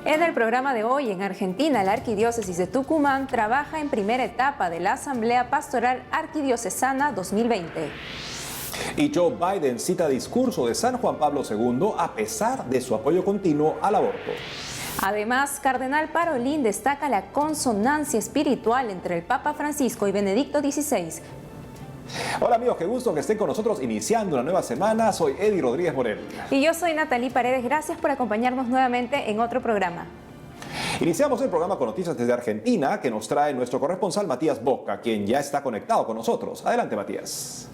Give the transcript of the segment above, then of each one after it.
En el programa de hoy, en Argentina, la Arquidiócesis de Tucumán trabaja en primera etapa de la Asamblea Pastoral Arquidiocesana 2020. Y Joe Biden cita discurso de San Juan Pablo II a pesar de su apoyo continuo al aborto. Además, Cardenal Parolin destaca la consonancia espiritual entre el Papa Francisco y Benedicto XVI. Hola amigos, qué gusto que estén con nosotros iniciando una nueva semana. Soy Eddie Rodríguez Morel. Y yo soy Natalie Paredes. Gracias por acompañarnos nuevamente en otro programa. Iniciamos el programa con noticias desde Argentina que nos trae nuestro corresponsal Matías Boca, quien ya está conectado con nosotros. Adelante, Matías.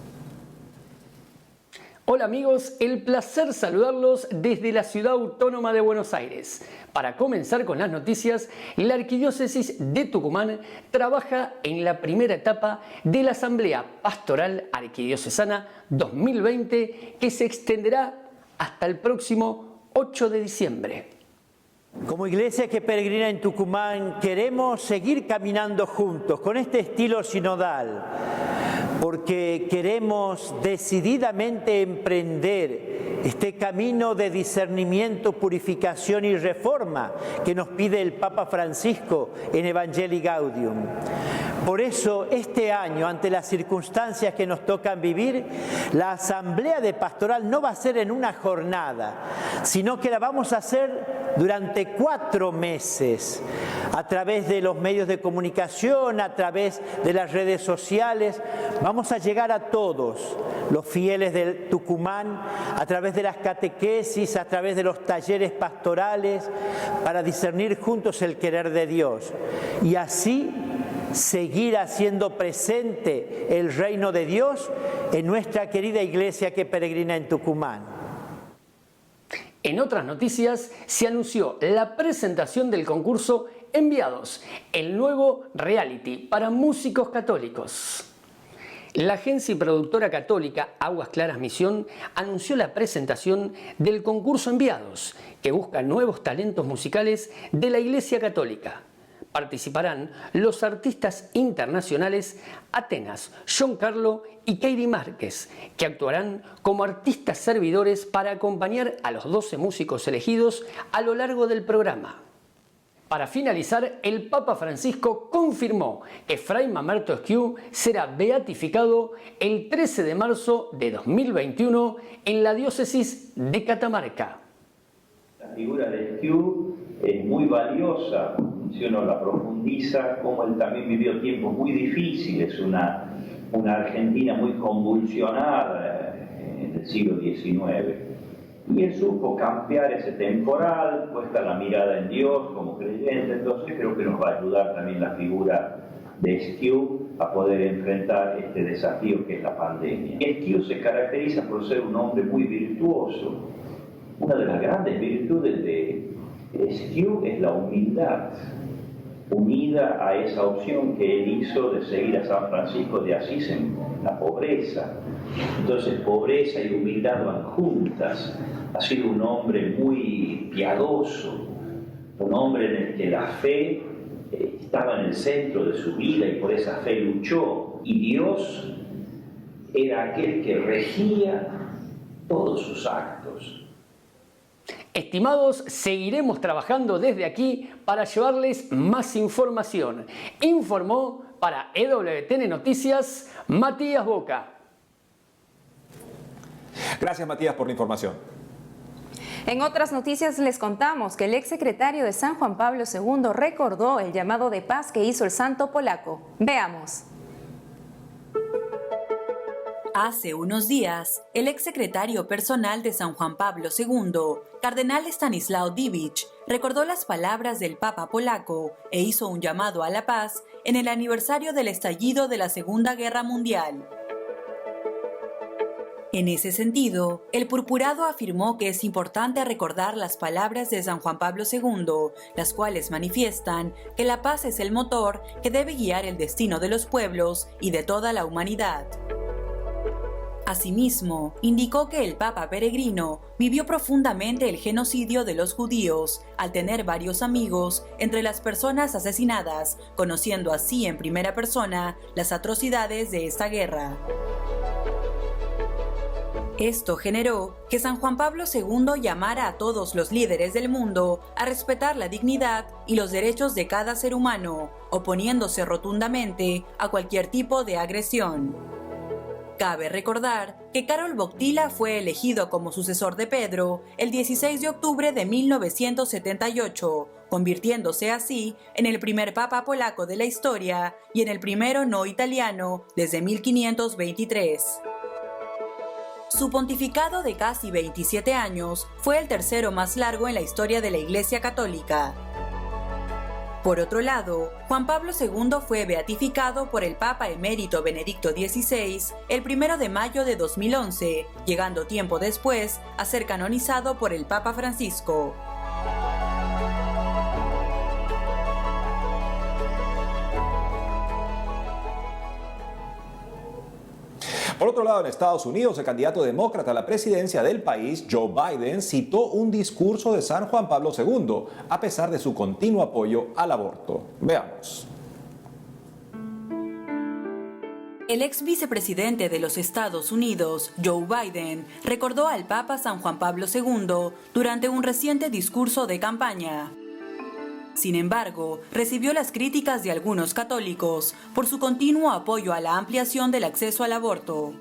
Hola amigos, el placer saludarlos desde la ciudad autónoma de Buenos Aires. Para comenzar con las noticias, la Arquidiócesis de Tucumán trabaja en la primera etapa de la Asamblea Pastoral Arquidiocesana 2020 que se extenderá hasta el próximo 8 de diciembre. Como iglesia que peregrina en Tucumán, queremos seguir caminando juntos con este estilo sinodal, porque queremos decididamente emprender este camino de discernimiento, purificación y reforma que nos pide el Papa Francisco en Evangelii Gaudium. Por eso, este año, ante las circunstancias que nos tocan vivir, la Asamblea de Pastoral no va a ser en una jornada, sino que la vamos a hacer durante 4 meses, a través de los medios de comunicación, a través de las redes sociales. Vamos a llegar a todos los fieles del Tucumán, a través de las catequesis, a través de los talleres pastorales, para discernir juntos el querer de Dios. Y así seguir haciendo presente el reino de Dios en nuestra querida iglesia que peregrina en Tucumán. En otras noticias, se anunció la presentación del concurso Enviados, el nuevo reality para músicos católicos. La agencia y productora católica Aguas Claras Misión anunció la presentación del concurso Enviados, que busca nuevos talentos musicales de la Iglesia Católica. Participarán los artistas internacionales Atenas, John Carlo y Keiri Márquez, que actuarán como artistas servidores para acompañar a los 12 músicos elegidos a lo largo del programa. Para finalizar, el Papa Francisco confirmó que Fray Mamerto Esquiú será beatificado el 13 de marzo de 2021 en la diócesis de Catamarca. La figura de Esquiú es muy valiosa si uno la profundiza, como él también vivió tiempos muy difíciles, una Argentina muy convulsionada en el siglo XIX. Y él supo cambiar ese temporal, puesta la mirada en Dios como creyente. Entonces creo que nos va a ayudar también la figura de Esquiú a poder enfrentar este desafío que es la pandemia. Esquiú se caracteriza por ser un hombre muy virtuoso. Una de las grandes virtudes de Esquiú es la humildad, unida a esa opción que él hizo de seguir a San Francisco de Asís en la pobreza. Entonces pobreza y humildad van juntas. Ha sido un hombre muy piadoso, un hombre en el que la fe estaba en el centro de su vida y por esa fe luchó. Y Dios era aquel que regía todos sus actos. Estimados, seguiremos trabajando desde aquí para llevarles más información. Informó para EWTN Noticias, Matías Boca. Gracias, Matías, por la información. En otras noticias les contamos que el exsecretario de San Juan Pablo II recordó el llamado de paz que hizo el santo polaco. Veamos. Hace unos días, el exsecretario personal de San Juan Pablo II, Cardenal Stanislaw Dziwisz, recordó las palabras del Papa polaco e hizo un llamado a la paz en el aniversario del estallido de la Segunda Guerra Mundial. En ese sentido, el purpurado afirmó que es importante recordar las palabras de San Juan Pablo II, las cuales manifiestan que la paz es el motor que debe guiar el destino de los pueblos y de toda la humanidad. Asimismo, indicó que el Papa peregrino vivió profundamente el genocidio de los judíos, al tener varios amigos entre las personas asesinadas, conociendo así en primera persona las atrocidades de esta guerra. Esto generó que San Juan Pablo II llamara a todos los líderes del mundo a respetar la dignidad y los derechos de cada ser humano, oponiéndose rotundamente a cualquier tipo de agresión. Cabe recordar que Karol Wojtyła fue elegido como sucesor de Pedro el 16 de octubre de 1978, convirtiéndose así en el primer papa polaco de la historia y en el primero no italiano desde 1523. Su pontificado de casi 27 años fue el tercero más largo en la historia de la Iglesia Católica. Por otro lado, Juan Pablo II fue beatificado por el Papa emérito Benedicto XVI el 1 de mayo de 2011, llegando tiempo después a ser canonizado por el Papa Francisco. Por otro lado, en Estados Unidos, el candidato demócrata a la presidencia del país, Joe Biden, citó un discurso de San Juan Pablo II, a pesar de su continuo apoyo al aborto. Veamos. El ex vicepresidente de los Estados Unidos, Joe Biden, recordó al Papa San Juan Pablo II durante un reciente discurso de campaña. Sin embargo, recibió las críticas de algunos católicos por su continuo apoyo a la ampliación del acceso al aborto.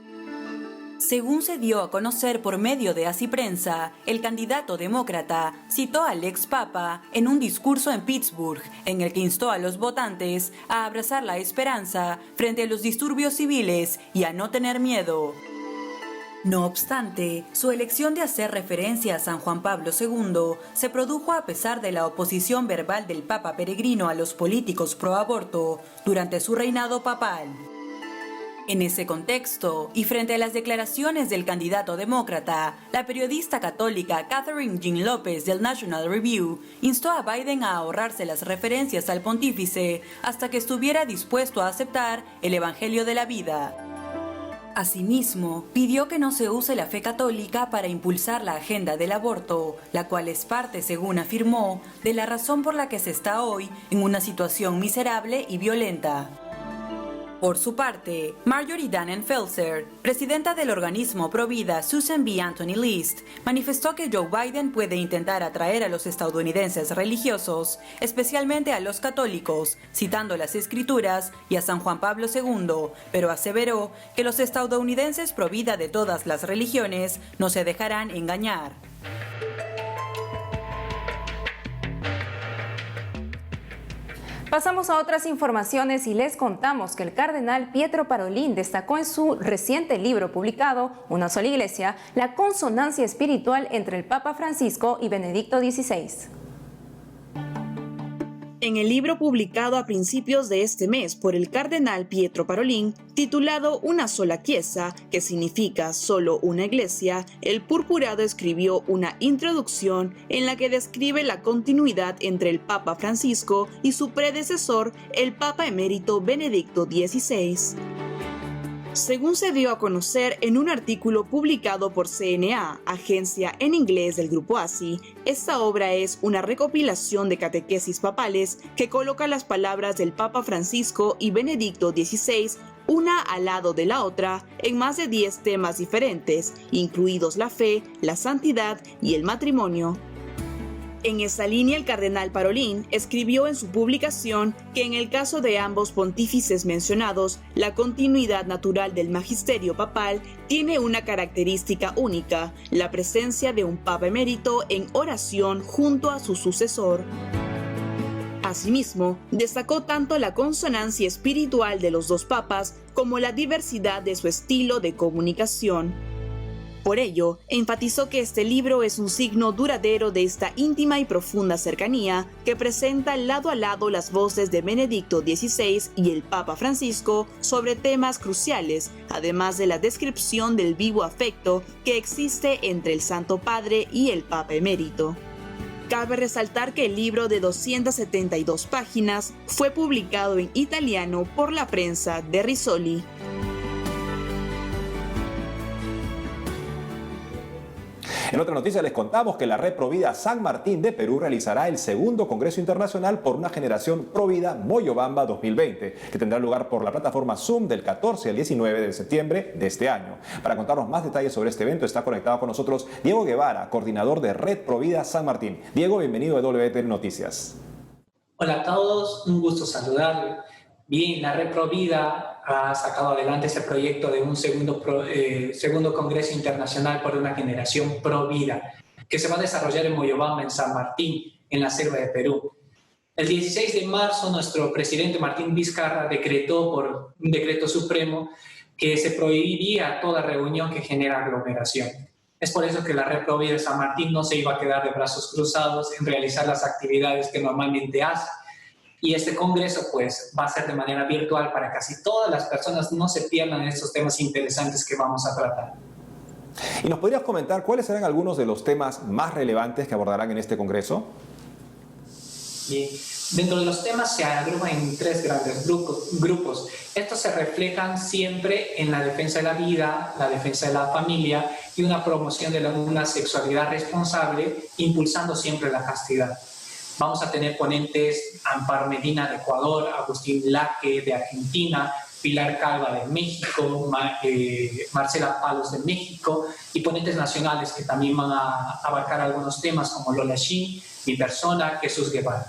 Según se dio a conocer por medio de Así Prensa, el candidato demócrata citó al ex papa en un discurso en Pittsburgh, en el que instó a los votantes a abrazar la esperanza frente a los disturbios civiles y a no tener miedo. No obstante, su elección de hacer referencia a San Juan Pablo II se produjo a pesar de la oposición verbal del Papa peregrino a los políticos pro aborto durante su reinado papal. En ese contexto, y frente a las declaraciones del candidato demócrata, la periodista católica Catherine Jean López del National Review instó a Biden a ahorrarse las referencias al pontífice hasta que estuviera dispuesto a aceptar el Evangelio de la vida. Asimismo, pidió que no se use la fe católica para impulsar la agenda del aborto, la cual es parte, según afirmó, de la razón por la que se está hoy en una situación miserable y violenta. Por su parte, Marjorie Dannenfelser, presidenta del organismo Provida Susan B. Anthony List, manifestó que Joe Biden puede intentar atraer a los estadounidenses religiosos, especialmente a los católicos, citando las Escrituras y a San Juan Pablo II, pero aseveró que los estadounidenses Provida de todas las religiones no se dejarán engañar. Pasamos a otras informaciones y les contamos que el cardenal Pietro Parolin destacó en su reciente libro publicado, Una sola iglesia, la consonancia espiritual entre el Papa Francisco y Benedicto XVI. En el libro publicado a principios de este mes por el cardenal Pietro Parolin, titulado Una sola chiesa, que significa solo una iglesia, el purpurado escribió una introducción en la que describe la continuidad entre el Papa Francisco y su predecesor, el Papa emérito Benedicto XVI. Según se dio a conocer en un artículo publicado por CNA, agencia en inglés del Grupo ASI, esta obra es una recopilación de catequesis papales que coloca las palabras del Papa Francisco y Benedicto XVI una al lado de la otra en más de 10 temas diferentes, incluidos la fe, la santidad y el matrimonio. En esa línea, el cardenal Parolin escribió en su publicación que en el caso de ambos pontífices mencionados, la continuidad natural del magisterio papal tiene una característica única, la presencia de un papa emérito en oración junto a su sucesor. Asimismo, destacó tanto la consonancia espiritual de los dos papas como la diversidad de su estilo de comunicación. Por ello, enfatizó que este libro es un signo duradero de esta íntima y profunda cercanía que presenta lado a lado las voces de Benedicto XVI y el Papa Francisco sobre temas cruciales, además de la descripción del vivo afecto que existe entre el Santo Padre y el Papa emérito. Cabe resaltar que el libro de 272 páginas fue publicado en italiano por la prensa de Rizzoli. En otra noticia les contamos que la Red Provida San Martín de Perú realizará el segundo Congreso Internacional por una Generación Provida Moyobamba 2020, que tendrá lugar por la plataforma Zoom del 14 al 19 de septiembre de este año. Para contarnos más detalles sobre este evento está conectado con nosotros Diego Guevara, coordinador de Red Provida San Martín. Diego, bienvenido a WTN Noticias. Hola a todos, un gusto saludarles. Bien, la Red Provida ha sacado adelante este proyecto de un segundo Congreso Internacional por una Generación Provida, que se va a desarrollar en Moyobamba, en San Martín, en la selva de Perú. El 16 de marzo, nuestro presidente Martín Vizcarra decretó por un decreto supremo que se prohibiría toda reunión que genera aglomeración. Es por eso que la Red Provida de San Martín no se iba a quedar de brazos cruzados en realizar las actividades que normalmente hace. Y este congreso pues va a ser de manera virtual para que así todas las personas no se pierdan estos temas interesantes que vamos a tratar. ¿Y nos podrías comentar cuáles serán algunos de los temas más relevantes que abordarán en este congreso? Bien. Dentro de los temas se agrupan en tres grandes grupos. Estos se reflejan siempre en la defensa de la vida, la defensa de la familia y una promoción de una sexualidad responsable, impulsando siempre la castidad. Vamos a tener ponentes Amparo Medina de Ecuador, Agustín Laque de Argentina, Pilar Calva de México, Marcela Palos de México y ponentes nacionales que también van a abarcar algunos temas como Lola Shin, mi persona, Jesús Guevara.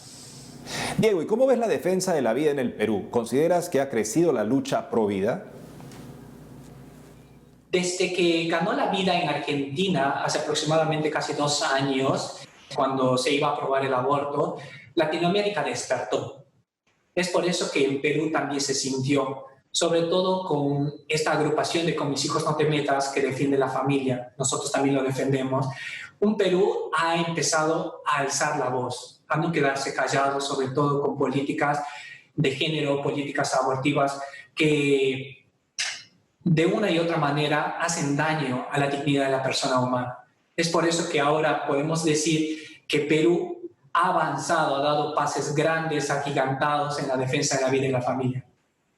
Diego, ¿y cómo ves la defensa de la vida en el Perú? ¿Consideras que ha crecido la lucha pro vida? Desde que ganó la vida en Argentina, hace aproximadamente casi 2 años, cuando se iba a aprobar el aborto, Latinoamérica despertó. Es por eso que en Perú también se sintió, sobre todo con esta agrupación de Con mis hijos no te metas, que defiende la familia, nosotros también lo defendemos. Un Perú ha empezado a alzar la voz, a no quedarse callado, sobre todo con políticas de género, políticas abortivas, que de una y otra manera hacen daño a la dignidad de la persona humana. Es por eso que ahora podemos decir que Perú ha avanzado, ha dado pases grandes, agigantados en la defensa de la vida y la familia.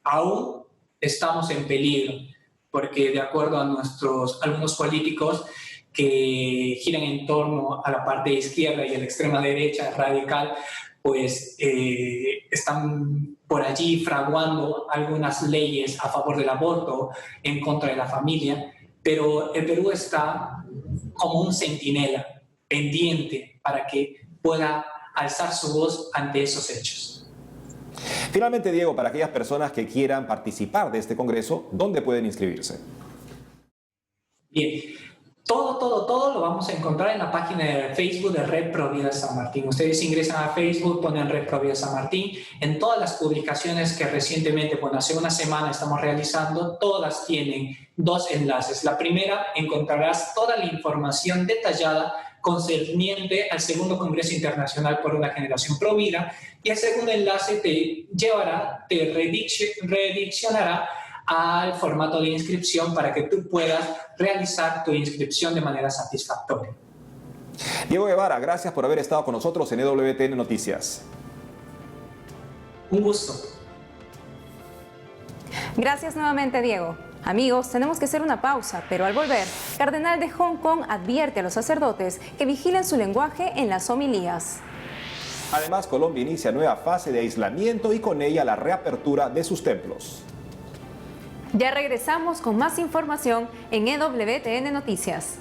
Aún estamos en peligro, porque de acuerdo a algunos políticos que giran en torno a la parte izquierda y a la extrema derecha radical, pues están por allí fraguando algunas leyes a favor del aborto, en contra de la familia, pero el Perú está como un centinela pendiente para que pueda alzar su voz ante esos hechos. Finalmente, Diego, para aquellas personas que quieran participar de este congreso, ¿dónde pueden inscribirse? Bien, todo lo vamos a encontrar en la página de Facebook de Red Provida San Martín. Ustedes ingresan a Facebook, ponen Red Provida San Martín. En todas las publicaciones que recientemente, hace una semana estamos realizando, todas tienen 2 enlaces. La primera, encontrarás toda la información detallada concerniente al segundo Congreso Internacional por una Generación Provida, y el segundo enlace te redireccionará al formato de inscripción para que tú puedas realizar tu inscripción de manera satisfactoria. Diego Guevara, gracias por haber estado con nosotros en WTN Noticias. Un gusto. Gracias nuevamente, Diego. Amigos, tenemos que hacer una pausa, pero al volver, Cardenal de Hong Kong advierte a los sacerdotes que vigilen su lenguaje en las homilías. Además, Colombia inicia nueva fase de aislamiento y con ella la reapertura de sus templos. Ya regresamos con más información en EWTN Noticias.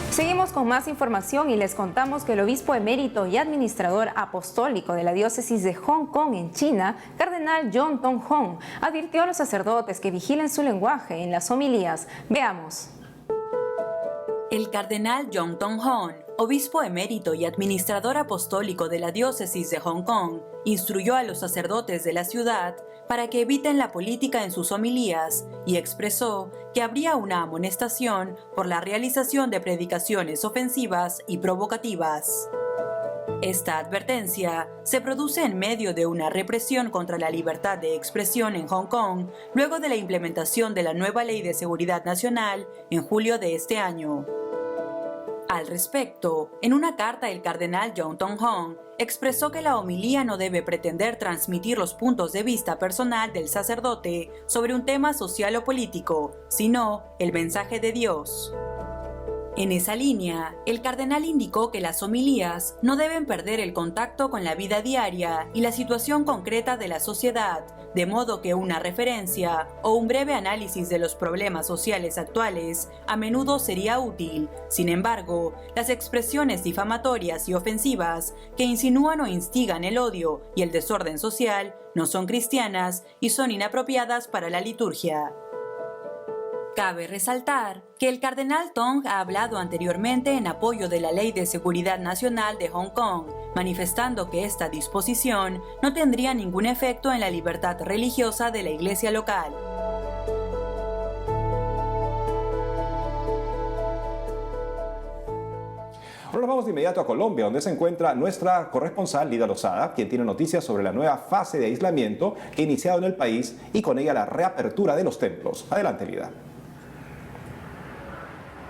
Seguimos con más información y les contamos que el obispo emérito y administrador apostólico de la diócesis de Hong Kong en China, Cardenal John Tong Hong, advirtió a los sacerdotes que vigilen su lenguaje en las homilías. Veamos. El cardenal John Tong Hong, obispo emérito y administrador apostólico de la diócesis de Hong Kong, instruyó a los sacerdotes de la ciudad para que eviten la política en sus homilías y expresó que habría una amonestación por la realización de predicaciones ofensivas y provocativas. Esta advertencia se produce en medio de una represión contra la libertad de expresión en Hong Kong, luego de la implementación de la nueva Ley de Seguridad Nacional en julio de este año. Al respecto, en una carta el cardenal John Tong-hong expresó que la homilía no debe pretender transmitir los puntos de vista personal del sacerdote sobre un tema social o político, sino el mensaje de Dios. En esa línea, el cardenal indicó que las homilías no deben perder el contacto con la vida diaria y la situación concreta de la sociedad, de modo que una referencia o un breve análisis de los problemas sociales actuales a menudo sería útil. Sin embargo, las expresiones difamatorias y ofensivas que insinúan o instigan el odio y el desorden social no son cristianas y son inapropiadas para la liturgia. Cabe resaltar que el cardenal Tong ha hablado anteriormente en apoyo de la Ley de Seguridad Nacional de Hong Kong, manifestando que esta disposición no tendría ningún efecto en la libertad religiosa de la iglesia local. Ahora nos vamos de inmediato a Colombia, donde se encuentra nuestra corresponsal Lida Lozada, quien tiene noticias sobre la nueva fase de aislamiento que ha iniciado en el país y con ella la reapertura de los templos. Adelante, Lida.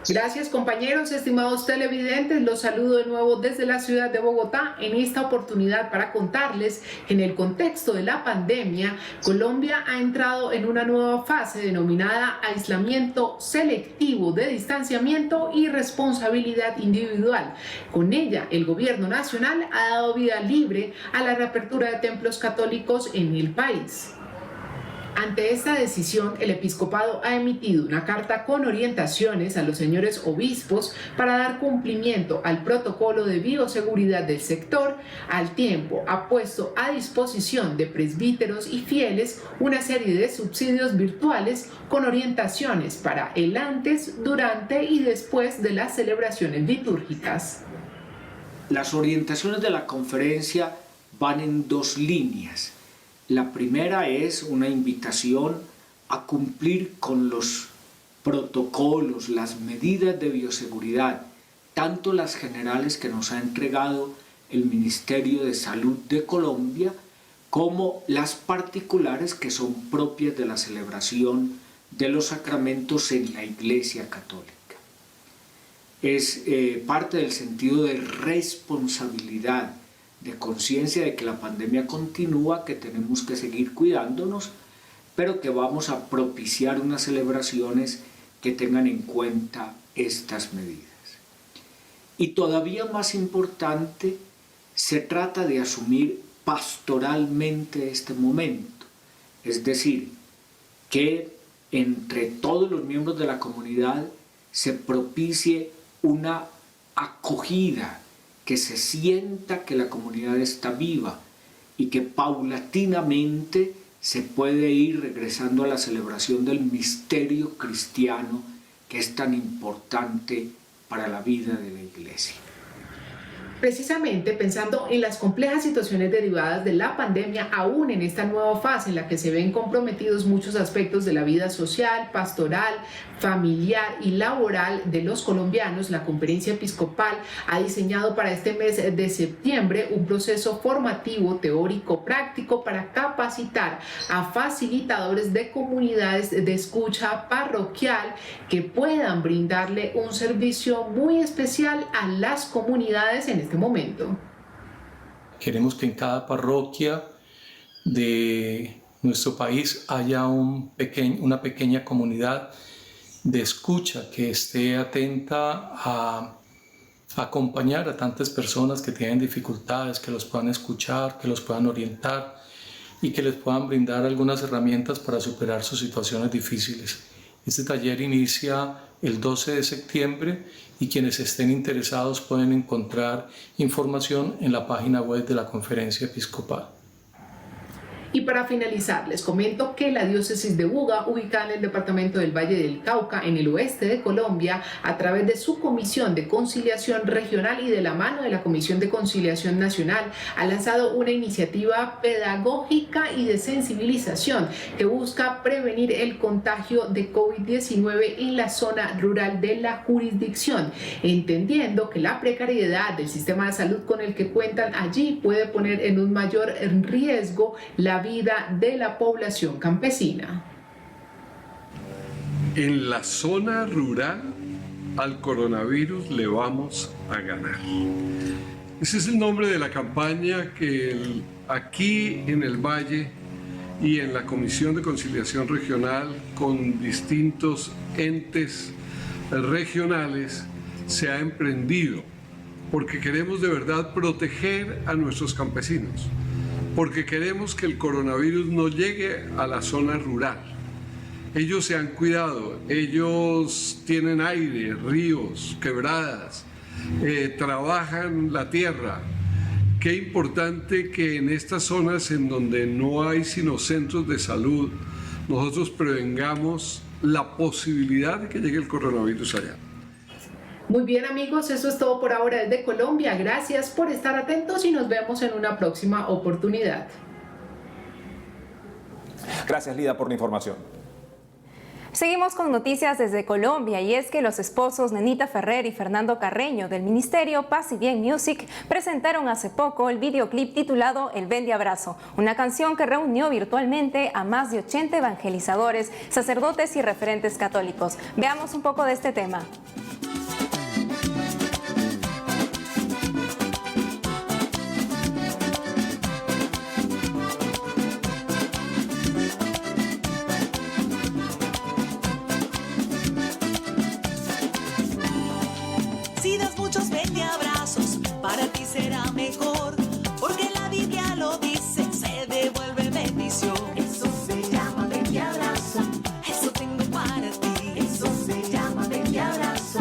Gracias, compañeros, estimados televidentes, los saludo de nuevo desde la ciudad de Bogotá en esta oportunidad para contarles que en el contexto de la pandemia, Colombia ha entrado en una nueva fase denominada aislamiento selectivo de distanciamiento y responsabilidad individual. Con ella, el gobierno nacional ha dado vida libre a la reapertura de templos católicos en el país. Ante esta decisión, el episcopado ha emitido una carta con orientaciones a los señores obispos para dar cumplimiento al protocolo de bioseguridad del sector. Al tiempo, ha puesto a disposición de presbíteros y fieles una serie de subsidios virtuales con orientaciones para el antes, durante y después de las celebraciones litúrgicas. Las orientaciones de la conferencia van en dos líneas. La primera es una invitación a cumplir con los protocolos, las medidas de bioseguridad, tanto las generales que nos ha entregado el Ministerio de Salud de Colombia, como las particulares que son propias de la celebración de los sacramentos en la Iglesia Católica. Es parte del sentido de responsabilidad, de conciencia de que la pandemia continúa, que tenemos que seguir cuidándonos, pero que vamos a propiciar unas celebraciones que tengan en cuenta estas medidas. Y todavía más importante, se trata de asumir pastoralmente este momento, es decir, que entre todos los miembros de la comunidad se propicie una acogida, que se sienta que la comunidad está viva y que paulatinamente se puede ir regresando a la celebración del misterio cristiano que es tan importante para la vida de la Iglesia. Precisamente pensando en las complejas situaciones derivadas de la pandemia, aún en esta nueva fase en la que se ven comprometidos muchos aspectos de la vida social, pastoral, familiar y laboral de los colombianos, la Conferencia Episcopal ha diseñado para este mes de septiembre un proceso formativo teórico práctico para capacitar a facilitadores de comunidades de escucha parroquial que puedan brindarle un servicio muy especial a las comunidades en este momento. Queremos que en cada parroquia de nuestro país haya una pequeña comunidad de escucha que esté atenta a acompañar a tantas personas que tienen dificultades, que los puedan escuchar, que los puedan orientar y que les puedan brindar algunas herramientas para superar sus situaciones difíciles. Este taller inicia el 12 de septiembre y quienes estén interesados pueden encontrar información en la página web de la Conferencia Episcopal. Y para finalizar, les comento que la diócesis de Buga, ubicada en el departamento del Valle del Cauca, en el oeste de Colombia, a través de su Comisión de Conciliación Regional y de la mano de la Comisión de Conciliación Nacional, ha lanzado una iniciativa pedagógica y de sensibilización que busca prevenir el contagio de COVID-19 en la zona rural de la jurisdicción, entendiendo que la precariedad del sistema de salud con el que cuentan allí puede poner en un mayor riesgo la vida de la población campesina. En la zona rural al coronavirus le vamos a ganar. Ese es el nombre de la campaña que aquí en el Valle y en la Comisión de Conciliación Regional con distintos entes regionales se ha emprendido, porque queremos de verdad proteger a nuestros campesinos, porque queremos que el coronavirus no llegue a la zona rural. Ellos se han cuidado, ellos tienen aire, ríos, quebradas, trabajan la tierra. Qué importante que en estas zonas en donde no hay sino centros de salud, nosotros prevengamos la posibilidad de que llegue el coronavirus allá. Muy bien, amigos, eso es todo por ahora desde Colombia. Gracias por estar atentos y nos vemos en una próxima oportunidad. Gracias, Lida, por la información. Seguimos con noticias desde Colombia, y es que los esposos Nenita Ferrer y Fernando Carreño del Ministerio Paz y Bien Music presentaron hace poco el videoclip titulado El Ven de Abrazo, una canción que reunió virtualmente a más de 80 evangelizadores, sacerdotes y referentes católicos. Veamos un poco de este tema. Si das muchos ven de abrazos, para ti será mejor, porque la Biblia lo dice, se devuelve bendición. Eso se llama ven de abrazo, eso tengo para ti. Eso se llama ven de abrazo,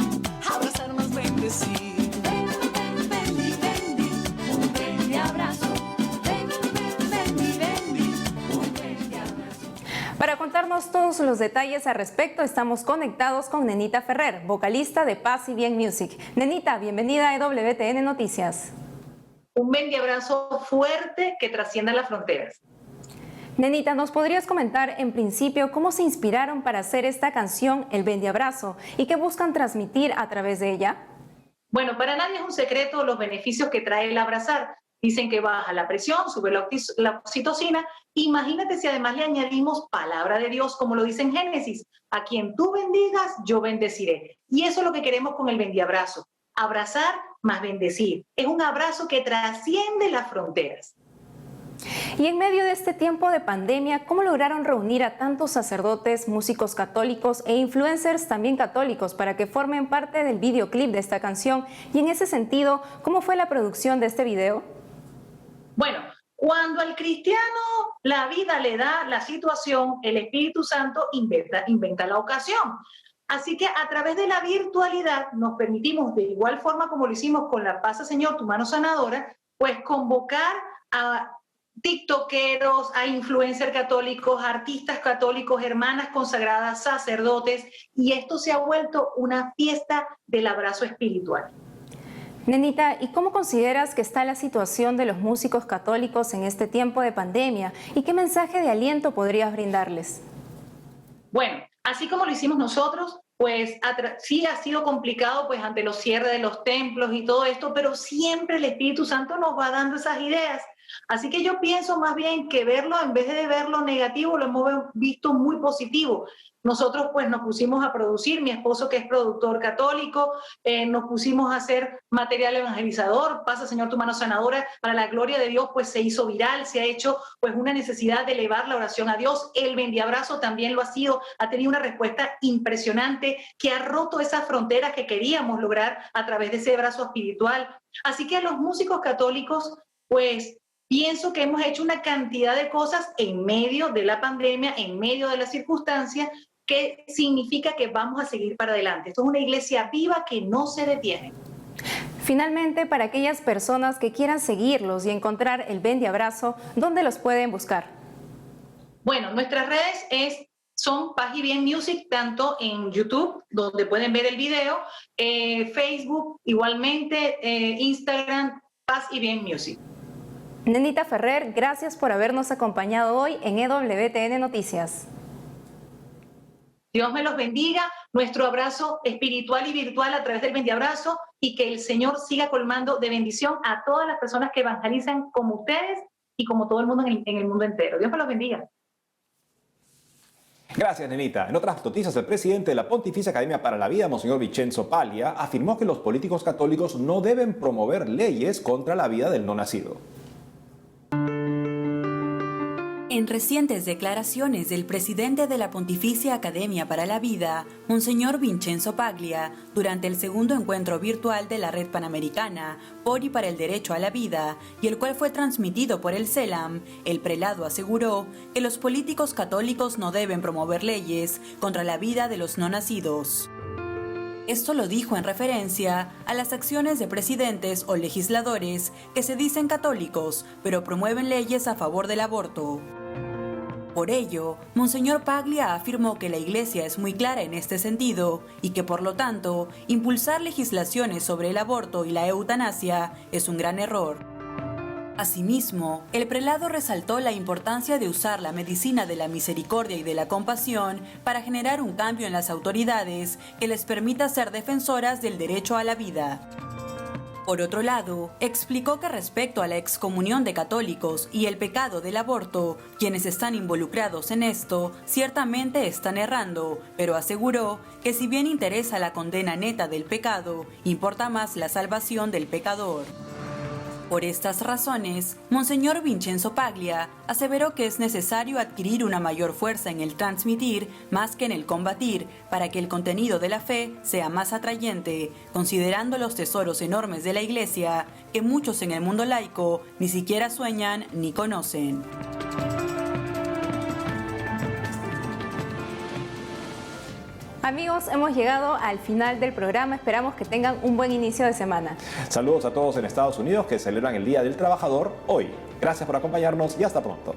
abrazar más bendecir. Ven, ven, ven y ven, un ven de abrazo. Ven, ven, ven y ven, un ven de abrazo. Para contarnos todos los detalles al respecto, estamos conectados con Nenita Ferrer, vocalista de Paz y Bien Music. Nenita, bienvenida a EWTN Noticias. Un ven de abrazo fuerte que trascienda las fronteras. Nenita, ¿nos podrías comentar en principio cómo se inspiraron para hacer esta canción, El Ven de Abrazo, y qué buscan transmitir a través de ella? Bueno, para nadie es un secreto los beneficios que trae el abrazar. Dicen que baja la presión, sube la oxitocina. Imagínate si además le añadimos palabra de Dios, como lo dice en Génesis. A quien tú bendigas, yo bendeciré. Y eso es lo que queremos con el bendiabrazo. Abrazar más bendecir. Es un abrazo que trasciende las fronteras. Y en medio de este tiempo de pandemia, ¿cómo lograron reunir a tantos sacerdotes, músicos católicos e influencers también católicos para que formen parte del videoclip de esta canción? Y en ese sentido, ¿cómo fue la producción de este video? Bueno, cuando al cristiano la vida le da la situación, el Espíritu Santo inventa la ocasión. Así que a través de la virtualidad nos permitimos, de igual forma como lo hicimos con la Pasa Señor, tu mano sanadora, pues convocar a tiktokeros, a influencers católicos, artistas católicos, hermanas consagradas, sacerdotes, y esto se ha vuelto una fiesta del abrazo espiritual. Nenita, ¿y cómo consideras que está la situación de los músicos católicos en este tiempo de pandemia? ¿Y qué mensaje de aliento podrías brindarles? Bueno, así como lo hicimos nosotros, pues sí ha sido complicado pues ante los cierres de los templos y todo esto, pero siempre el Espíritu Santo nos va dando esas ideas. Así que yo pienso más bien que verlo, en vez de verlo negativo, lo hemos visto muy positivo. Nosotros pues nos pusimos a producir, mi esposo que es productor católico, nos pusimos a hacer material evangelizador, Pasa Señor tu mano sanadora, para la gloria de Dios pues se hizo viral, se ha hecho pues una necesidad de elevar la oración a Dios. El bendiabrazo también lo ha sido, ha tenido una respuesta impresionante que ha roto esas fronteras que queríamos lograr a través de ese brazo espiritual. Así que a los músicos católicos pues pienso que hemos hecho una cantidad de cosas en medio de la pandemia, en medio de las circunstancias, que significa que vamos a seguir para adelante. Esto es una iglesia viva que no se detiene. Finalmente, para aquellas personas que quieran seguirlos y encontrar el bendiabrazo, ¿dónde los pueden buscar? Bueno, nuestras redes son Paz y Bien Music, tanto en YouTube, donde pueden ver el video, Facebook, igualmente, Instagram, Paz y Bien Music. Nenita Ferrer, gracias por habernos acompañado hoy en EWTN Noticias. Dios me los bendiga, nuestro abrazo espiritual y virtual a través del bendiabrazo, y que el Señor siga colmando de bendición a todas las personas que evangelizan como ustedes y como todo el mundo en el mundo entero. Dios me los bendiga. Gracias, Nenita. En otras noticias, el presidente de la Pontificia Academia para la Vida, Monseñor Vincenzo Paglia, afirmó que los políticos católicos no deben promover leyes contra la vida del no nacido. En recientes declaraciones del presidente de la Pontificia Academia para la Vida, Monseñor Vincenzo Paglia, durante el segundo encuentro virtual de la Red Panamericana por y para el Derecho a la Vida, y el cual fue transmitido por el CELAM, el prelado aseguró que los políticos católicos no deben promover leyes contra la vida de los no nacidos. Esto lo dijo en referencia a las acciones de presidentes o legisladores que se dicen católicos, pero promueven leyes a favor del aborto. Por ello, Monseñor Paglia afirmó que la Iglesia es muy clara en este sentido y que, por lo tanto, impulsar legislaciones sobre el aborto y la eutanasia es un gran error. Asimismo, el prelado resaltó la importancia de usar la medicina de la misericordia y de la compasión para generar un cambio en las autoridades que les permita ser defensoras del derecho a la vida. Por otro lado, explicó que respecto a la excomunión de católicos y el pecado del aborto, quienes están involucrados en esto ciertamente están errando, pero aseguró que si bien interesa la condena neta del pecado, importa más la salvación del pecador. Por estas razones, Monseñor Vincenzo Paglia aseveró que es necesario adquirir una mayor fuerza en el transmitir más que en el combatir para que el contenido de la fe sea más atrayente, considerando los tesoros enormes de la Iglesia que muchos en el mundo laico ni siquiera sueñan ni conocen. Amigos, hemos llegado al final del programa. Esperamos que tengan un buen inicio de semana. Saludos a todos en Estados Unidos que celebran el Día del Trabajador hoy. Gracias por acompañarnos y hasta pronto.